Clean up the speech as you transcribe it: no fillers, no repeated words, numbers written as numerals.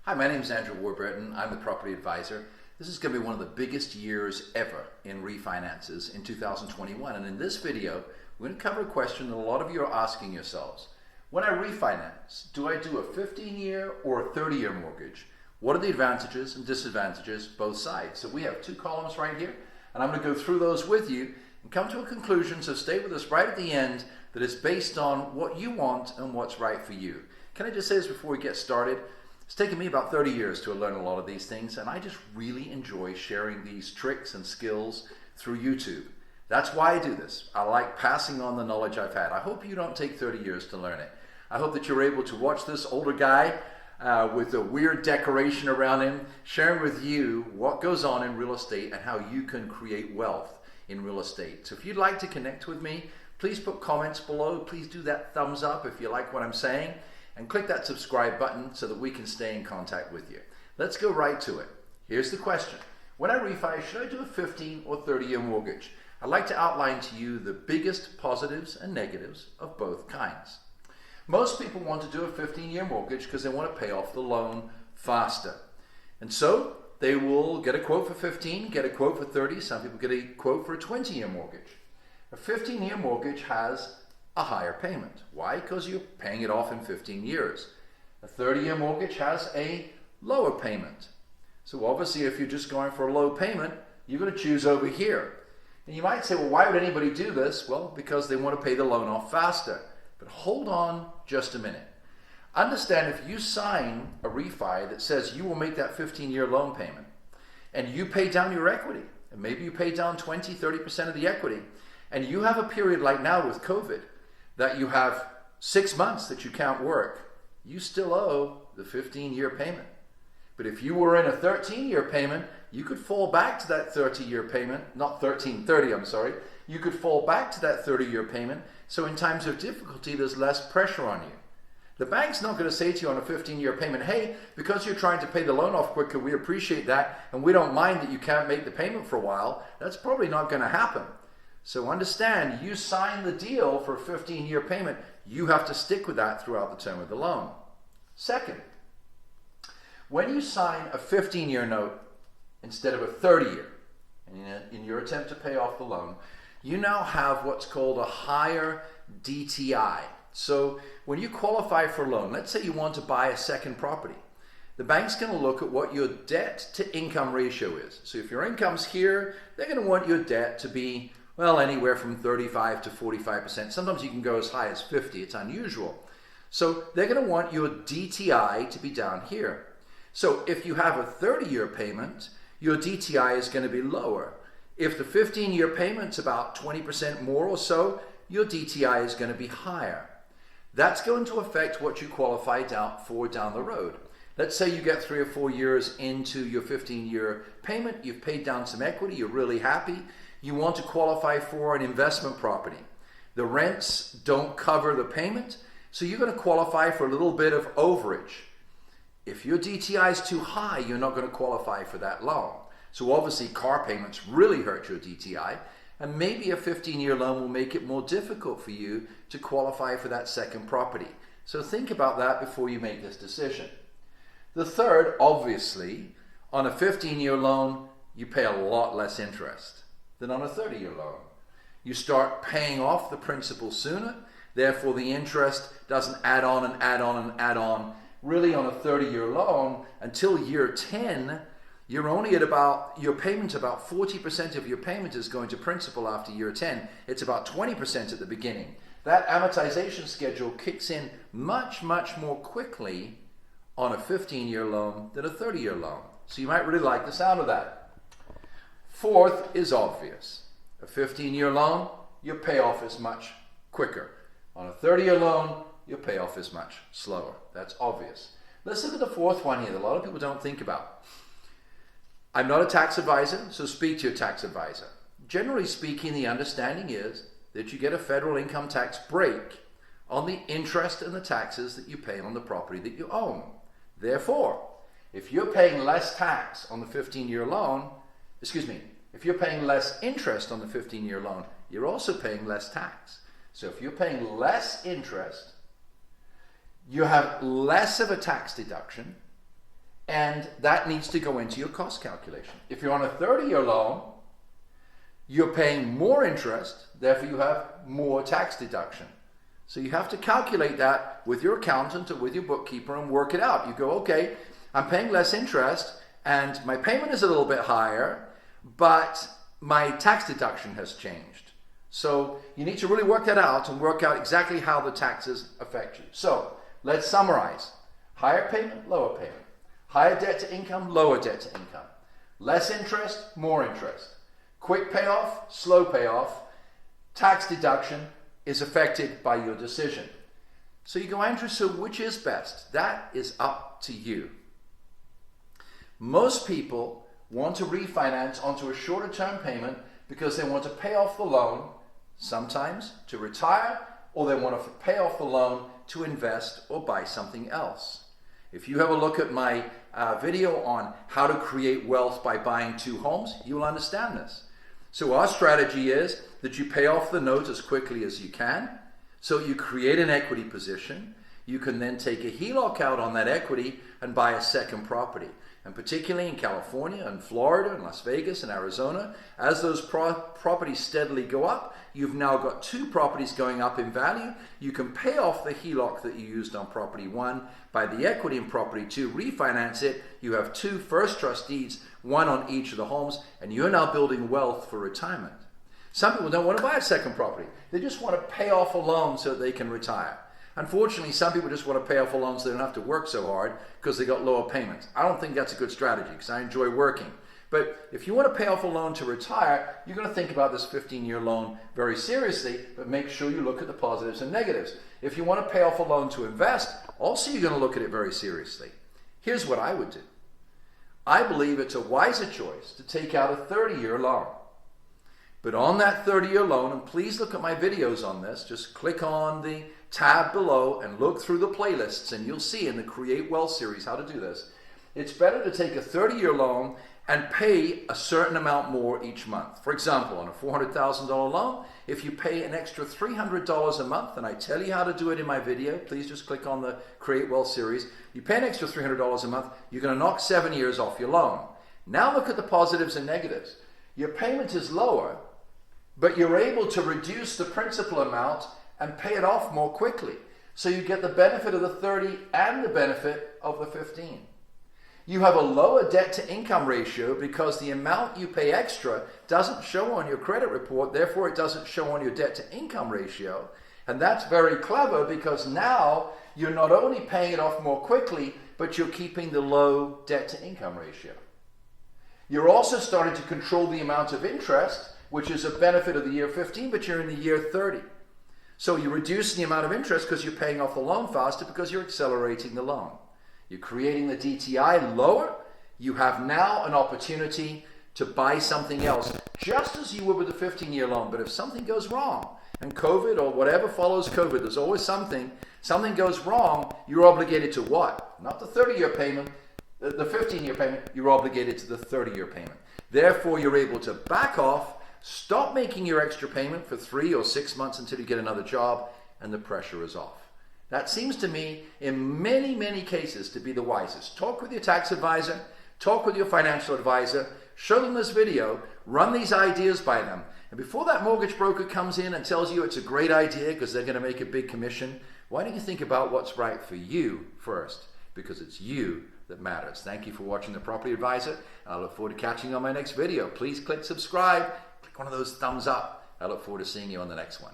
Hi, my name is Andrew Warburton. I'm the property advisor. This is going to be one of the biggest years ever in refinances in 2021. And in this video, we're going to cover a question that a lot of you are asking yourselves. When I refinance, do I do a 15-year or a 30-year mortgage? What are the advantages and disadvantages, both sides? So we have two columns right here, and I'm going to go through those with you and come to a conclusion. So stay with us right at the end, that is based on what you want and what's right for you. Can I just say this before we get started? It's taken me about 30 years to learn a lot of these things, and I just really enjoy sharing these tricks and skills through YouTube. That's why I do this. I like passing on the knowledge I've had. I hope you don't take 30 years to learn it. I hope that you're able to watch this older guy with a weird decoration around him, sharing with you what goes on in real estate and how you can create wealth in real estate. So if you'd like to connect with me, please put comments below. Please do that thumbs up if you like what I'm saying, and click that subscribe button so that we can stay in contact with you. Let's go right to it. Here's the question. When I refi, should I do a 15 or 30-year mortgage? I'd like to outline to you the biggest positives and negatives of both kinds. Most people want to do a 15-year mortgage because they want to pay off the loan faster. And so they will get a quote for 15, get a quote for 30. Some people get a quote for a 20-year mortgage. A 15-year mortgage has a higher payment. Why? Because you're paying it off in 15 years. A 30-year mortgage has a lower payment. So obviously if you're just going for a low payment, you're going to choose over here. And you might say, well, why would anybody do this? Well, because they want to pay the loan off faster. But hold on just a minute. Understand, if you sign a refi that says you will make that 15-year loan payment and you pay down your equity, and maybe you pay down 20, 30% of the equity, and you have a period like now with COVID that you have 6 months that you can't work, you still owe the 15-year payment. But if you were in a 13-year payment, you could fall back to that 30-year payment, not 1330, I'm sorry. You could fall back to that 30-year payment, so in times of difficulty, there's less pressure on you. The bank's not going to say to you on a 15-year payment, hey, because you're trying to pay the loan off quicker, we appreciate that, and we don't mind that you can't make the payment for a while. That's probably not going to happen. So understand, you sign the deal for a 15-year payment, you have to stick with that throughout the term of the loan. Second, when you sign a 15-year note instead of a 30-year, in your attempt to pay off the loan, you now have what's called a higher DTI. So when you qualify for a loan, let's say you want to buy a second property, the bank's going to look at what your debt to income ratio is. So if your income's here, they're going to want your debt to be, well, anywhere from 35 to 45%. Sometimes you can go as high as 50. It's unusual. So they're going to want your DTI to be down here. So if you have a 30-year payment, your DTI is going to be lower. If the 15-year payment's about 20% more or so, your DTI is going to be higher. That's going to affect what you qualify for down the road. Let's say you get 3 or 4 years into your 15-year payment, you've paid down some equity, you're really happy, you want to qualify for an investment property. The rents don't cover the payment, so you're going to qualify for a little bit of overage. If your DTI is too high, you're not going to qualify for that loan. So obviously car payments really hurt your DTI, and maybe a 15-year loan will make it more difficult for you to qualify for that second property. So think about that before you make this decision. The third, obviously, on a 15-year loan, you pay a lot less interest than on a 30-year loan. You start paying off the principal sooner, therefore the interest doesn't add on and add on and add on. Really, on a 30-year loan, until year 10, you're only at your payment, about 40% of your payment is going to principal after year 10. It's about 20% at the beginning. That amortization schedule kicks in much, much more quickly on a 15-year loan than a 30-year loan. So you might really like the sound of that. Fourth is obvious. A 15-year loan, your payoff is much quicker. On a 30-year loan, your payoff is much slower. That's obvious. Let's look at the fourth one here that a lot of people don't think about. I'm not a tax advisor, so speak to your tax advisor. Generally speaking, the understanding is that you get a federal income tax break on the interest and the taxes that you pay on the property that you own. Therefore, if you're paying less tax on the 15-year loan, if you're paying less interest on the 15-year loan, you're also paying less tax. So if you're paying less interest, you have less of a tax deduction, and that needs to go into your cost calculation. If you're on a 30-year loan, you're paying more interest, therefore you have more tax deduction. So you have to calculate that with your accountant or with your bookkeeper and work it out. You go, okay, I'm paying less interest and my payment is a little bit higher, but my tax deduction has changed. So you need to really work that out and work out exactly how the taxes affect you. So let's summarize. Higher payment, lower payment. Higher debt to income, lower debt to income. Less interest, more interest. Quick payoff, slow payoff. Tax deduction is affected by your decision. So you go, Andrew, so which is best? That is up to you. Most people want to refinance onto a shorter term payment because they want to pay off the loan, sometimes to retire, or they want to pay off the loan to invest or buy something else. If you have a look at my video on how to create wealth by buying 2 homes, you will understand this. So our strategy is that you pay off the note as quickly as you can, so you create an equity position. You can then take a HELOC out on that equity and buy a second property. And particularly in California and Florida and Las Vegas and Arizona, as those properties steadily go up, you've now got 2 properties going up in value. You can pay off the HELOC that you used on property 1, buy the equity in property 2, refinance it. You have 2 first trust deeds, 1 on each of the homes, and you're now building wealth for retirement. Some people don't want to buy a second property. They just want to pay off a loan so that they can retire. Unfortunately, some people just want to pay off a loan so they don't have to work so hard because they got lower payments. I don't think that's a good strategy because I enjoy working. But if you want to pay off a loan to retire, you're going to think about this 15-year loan very seriously, but make sure you look at the positives and negatives. If you want to pay off a loan to invest, also you're going to look at it very seriously. Here's what I would do. I believe it's a wiser choice to take out a 30-year loan. But on that 30-year loan, and please look at my videos on this, just click on the tab below and look through the playlists and you'll see in the Create Wealth series how to do this. It's better to take a 30-year loan and pay a certain amount more each month. For example, on a $400,000 loan, if you pay an extra $300 a month, and I tell you how to do it in my video, please just click on the Create Wealth series. You pay an extra $300 a month, you're going to knock 7 years off your loan. Now look at the positives and negatives. Your payment is lower, but you're able to reduce the principal amount and pay it off more quickly. So you get the benefit of the 30 and the benefit of the 15. You have a lower debt to income ratio because the amount you pay extra doesn't show on your credit report, therefore it doesn't show on your debt to income ratio. And that's very clever because now you're not only paying it off more quickly, but you're keeping the low debt to income ratio. You're also starting to control the amount of interest, which is a benefit of the year 15, but you're in the year 30. So you're reducing the amount of interest because you're paying off the loan faster because you're accelerating the loan. You're creating the DTI lower. You have now an opportunity to buy something else, just as you would with a 15-year loan. But if something goes wrong, and COVID or whatever follows COVID, there's always something goes wrong, you're obligated to what? Not the 30-year payment, the 15-year payment, you're obligated to the 30-year payment. Therefore, you're able to back off, stop making your extra payment for 3 or 6 months until you get another job, and the pressure is off. That seems to me, in many, many cases, to be the wisest. Talk with your tax advisor, talk with your financial advisor, show them this video, run these ideas by them. And before that mortgage broker comes in and tells you it's a great idea because they're going to make a big commission, why don't you think about what's right for you first? Because it's you that matters. Thank you for watching The Property Advisor. I look forward to catching you on my next video. Please click subscribe. Click one of those thumbs up. I look forward to seeing you on the next one.